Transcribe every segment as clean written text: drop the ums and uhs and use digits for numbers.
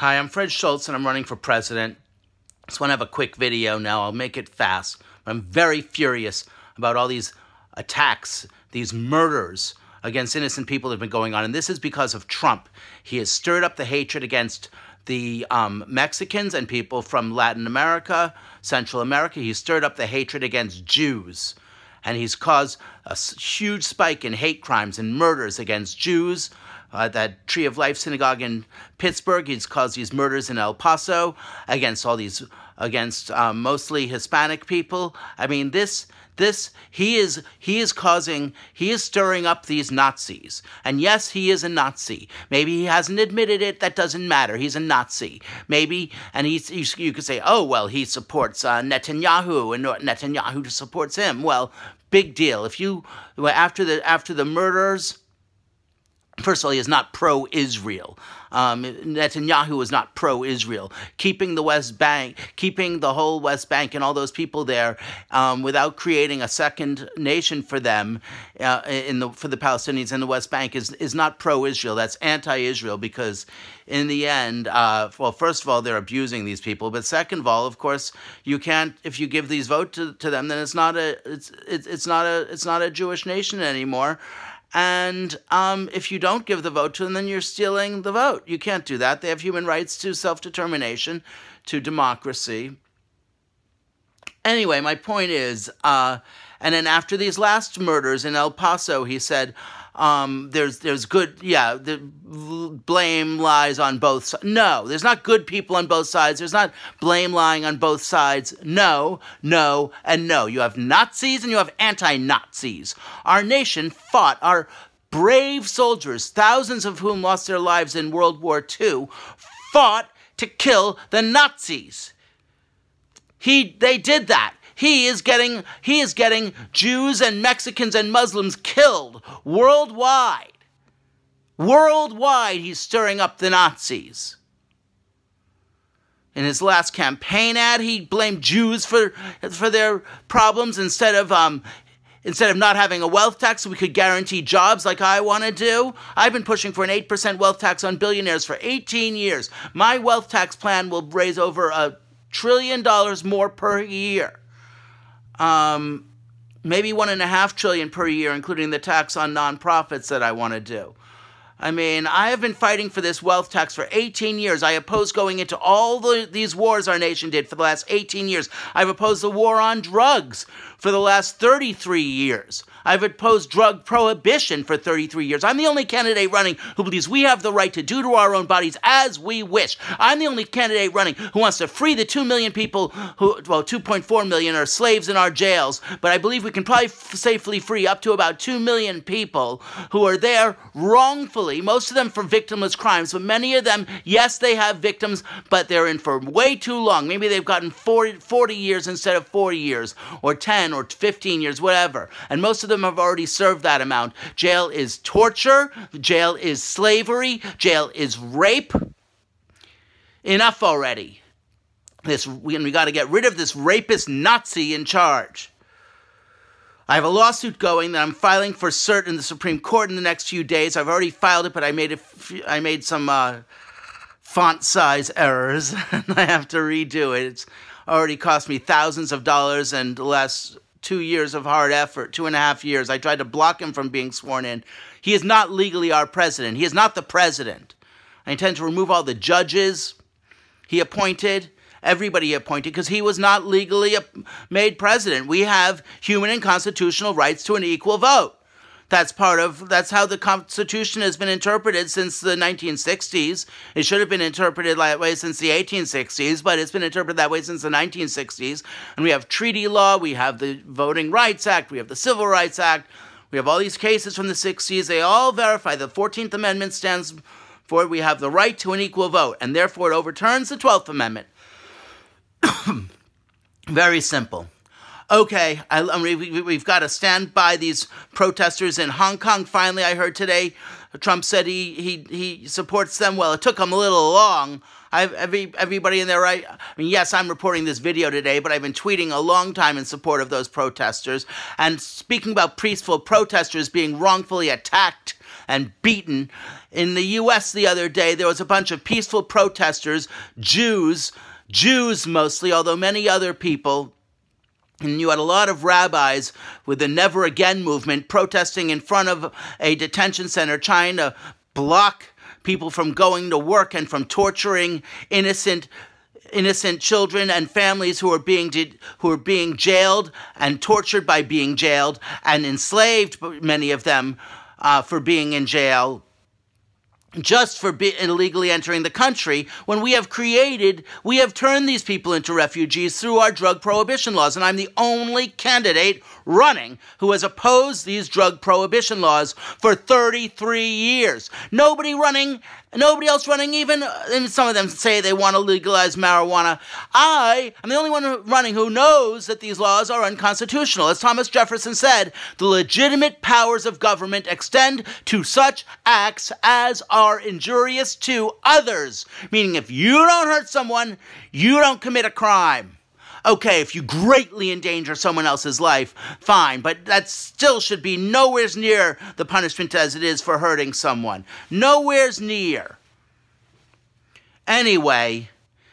Hi, I'm Fred Schultz, and I'm running for president. Just want to have a quick video now. I'll make it fast. I'm very furious about all these attacks, these murders against innocent people that have been going on. And this is because of Trump. He has stirred up the hatred against the Mexicans and people from Latin America, Central America. He's stirred up the hatred against Jews. And he's caused a huge spike in hate crimes and murders against Jews. That Tree of Life synagogue in Pittsburgh, he's caused these murders in El Paso against mostly Hispanic people. I mean, he is stirring up these Nazis. And yes, he is a Nazi. Maybe he hasn't admitted it. That doesn't matter. He's a Nazi. Maybe, and you could say, oh, well, he supports Netanyahu, and Netanyahu supports him. Well, big deal. After the murders. First of all, he is not pro-Israel. Netanyahu is not pro-Israel. Keeping the West Bank, keeping the whole West Bank and all those people there without creating a second nation for them, for the Palestinians in the West Bank is not pro-Israel. That's anti-Israel because in the end, well, first of all, they're abusing these people. But second of all, of course, you can't, if you give these votes to them, then it's not a Jewish nation anymore. And if you don't give the vote to them, then you're stealing the vote. You can't do that. They have human rights to self-determination, to democracy. Anyway, my point is, and then after these last murders in El Paso, he said, there's good, yeah, the blame lies on both sides. No, there's not good people on both sides. There's not blame lying on both sides. No, no, and no. You have Nazis and you have anti-Nazis. Our nation fought, our brave soldiers, thousands of whom lost their lives in World War II, fought to kill the Nazis. They did that. He is getting Jews and Mexicans and Muslims killed worldwide. Worldwide, he's stirring up the Nazis. In his last campaign ad, he blamed Jews for their problems instead of not having a wealth tax so we could guarantee jobs like I want to do. I've been pushing for an 8% wealth tax on billionaires for 18 years. My wealth tax plan will raise over $1 trillion more per year. Maybe $1.5 trillion per year, including the tax on nonprofits that I want to do. I mean, I have been fighting for this wealth tax for 18 years. I oppose going into all these wars our nation did for the last 18 years. I've opposed the war on drugs for the last 33 years. I've opposed drug prohibition for 33 years. I'm the only candidate running who believes we have the right to do to our own bodies as we wish. I'm the only candidate running who wants to free the 2 million people who, well, 2.4 million are slaves in our jails, but I believe we can probably safely free up to about 2 million people who are there wrongfully, most of them for victimless crimes, but many of them, yes, they have victims, but they're in for way too long. Maybe they've gotten 40 years instead of 40 years, or 10 or 15 years, whatever. And most of them have already served that amount. Jail is torture. Jail is slavery. Jail is rape. Enough already. We got to get rid of this rapist Nazi in charge. I have a lawsuit going that I'm filing for cert in the Supreme Court in the next few days. I've already filed it, but I made some font size errors, and I have to redo it. It's already cost me thousands of dollars and the last 2 years of hard effort, 2.5 years. I tried to block him from being sworn in. He is not legally our president. He is not the president. I intend to remove all the judges he appointed, everybody he appointed, because he was not legally made president. We have human and constitutional rights to an equal vote. That's how the Constitution has been interpreted since the 1960s. It should have been interpreted that way since the 1860s, but it's been interpreted that way since the 1960s. And we have treaty law, we have the Voting Rights Act, we have the Civil Rights Act, we have all these cases from the 60s. They all verify the 14th Amendment stands for it. We have the right to an equal vote, and therefore it overturns the 12th Amendment. Very simple. Okay, we've got to stand by these protesters in Hong Kong. Finally, I heard today, Trump said he supports them. Well, it took him a little long. Everybody in their right. I mean, yes, I'm reporting this video today, but I've been tweeting a long time in support of those protesters. And speaking about peaceful protesters being wrongfully attacked and beaten. In the U.S. the other day, there was a bunch of peaceful protesters, Jews mostly, although many other people. And you had a lot of rabbis with the Never Again movement protesting in front of a detention center, trying to block people from going to work and from torturing innocent children and families who are being jailed and tortured by being jailed and enslaved, many of them, for being in jail, just for illegally entering the country, when we have turned these people into refugees through our drug prohibition laws. And I'm the only candidate running who has opposed these drug prohibition laws for 33 years. Nobody else running, even, and some of them say they want to legalize marijuana. I am the only one running who knows that these laws are unconstitutional. As Thomas Jefferson said, the legitimate powers of government extend to such acts as are injurious to others. Meaning, if you don't hurt someone, you don't commit a crime. Okay, if you greatly endanger someone else's life, fine, but that still should be nowhere near the punishment as it is for hurting someone. Nowhere near. Anyway,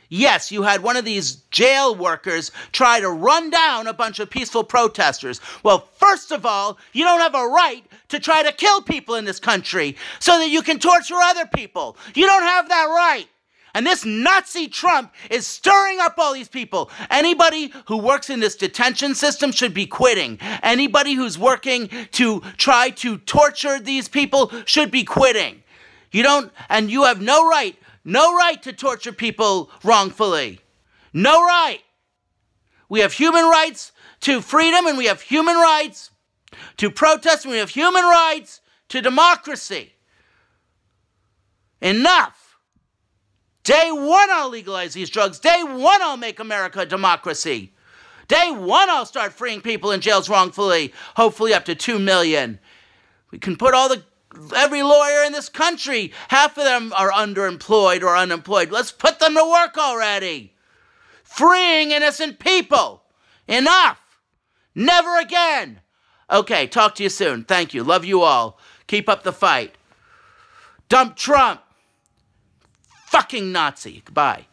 yes, you had one of these jail workers try to run down a bunch of peaceful protesters. Well, first of all, you don't have a right to try to kill people in this country so that you can torture other people. You don't have that right. And this Nazi Trump is stirring up all these people. Anybody who works in this detention system should be quitting. Anybody who's working to try to torture these people should be quitting. You have no right to torture people wrongfully. No right. We have human rights to freedom, and we have human rights to protest, and we have human rights to democracy. Enough. Day one, I'll legalize these drugs. Day one, I'll make America a democracy. Day one, I'll start freeing people in jails wrongfully, hopefully up to 2 million. We can put every lawyer in this country, half of them are underemployed or unemployed. Let's put them to work already. Freeing innocent people. Enough. Never again. Okay, talk to you soon. Thank you. Love you all. Keep up the fight. Dump Trump. Fucking Nazi. Goodbye.